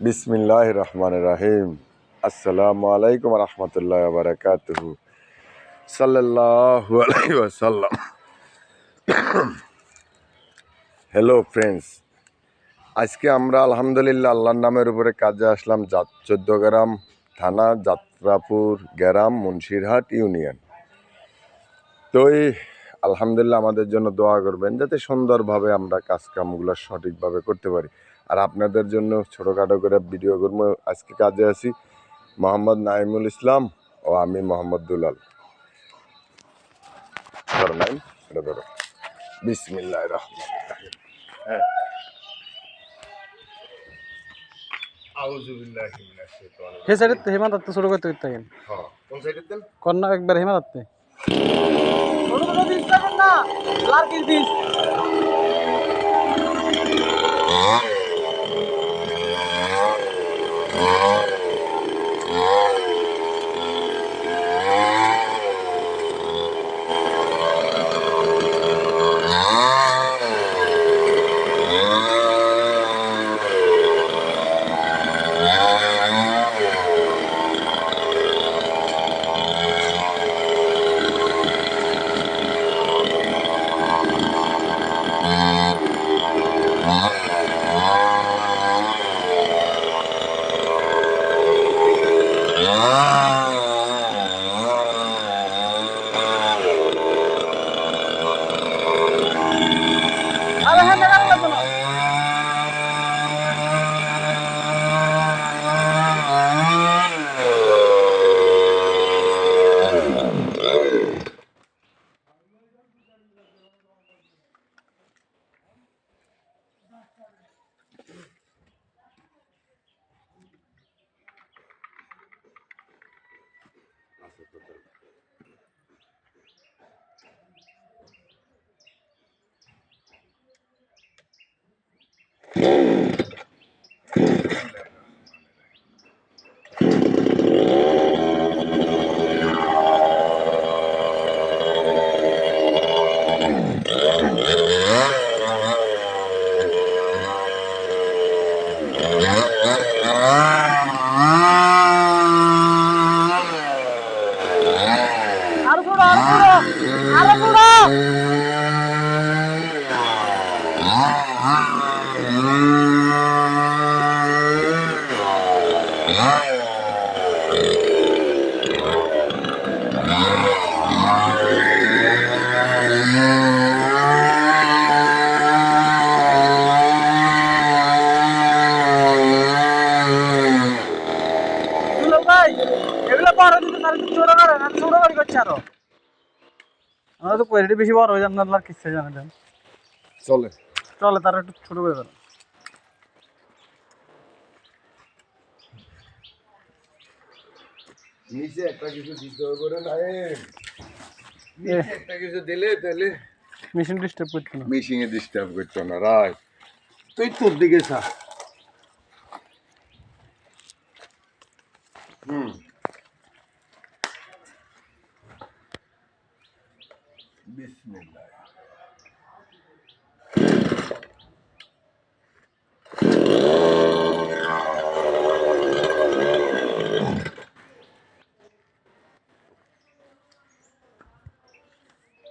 বিসমিল্লাহির রহমানির রহিম। আসসালামু আলাইকুম রহমতুল্লাহ বারাকাতুহু। সাল্লাল্লাহু আলাইহি ওয়াসাল্লাম। হ্যালো ফ্রেন্ডস, আজকে আমরা আলহামদুলিল্লাহ আল্লাহর নামের উপরে কাজে আসলাম 14 গ্রাম থানা, যাত্রাপুর গ্রাম, মুন্সিরহাট ইউনিয়ন। তো আলহামদুলিল্লাহ আমাদের জন্য দোয়া করবেন যাতে সুন্দরভাবে আমরা কাজকামগুলো সঠিকভাবে করতে পারি। আর আপনাদের জন্য ছোটোখাটো করে ভিডিও করবো। আজকে কাজে আছি মোহাম্মদ নাইমুল ইসলাম ও আমি মোহাম্মদ দুলাল। ধরো নাইম, এটা ধরো। বিসমিল্লাহির রহমানির রহিম। হ্যাঁ, আউযু বিল্লাহি মিনাশ শাইতানির हे রাজিম। साइड हेमा दत्त ছোট করতে করতে গেল হ্যাঁ, কোন সাইডে দেন? কন্যা একবার হেমা দত্তে ছোট ছোট বীজ থাকুন না লার্কির বীজ আরে হ্যাঁ মেলা লাগবে না আরো ছোট আরো ছোট আরো ছোট দুলো ভাই এগুলো বড় দিতে তার ছোট করে না ছোট করে করছে আরো আমরা তো কোয়ালিটি বেশি বড় হয়ে যান না আর কিসে জানেন চলে। চলে তার একটু ছোট করে দেন নিচে একটা কিছু দিতে হবে না। নিচে একটা কিছু দিলে তাহলে মেশিন ডিস্টার্ব করছে না মেশিনে ডিস্টার্ব করতো না। রাইট, তুই তোর দিকে চা। বিসমিল্লাহ।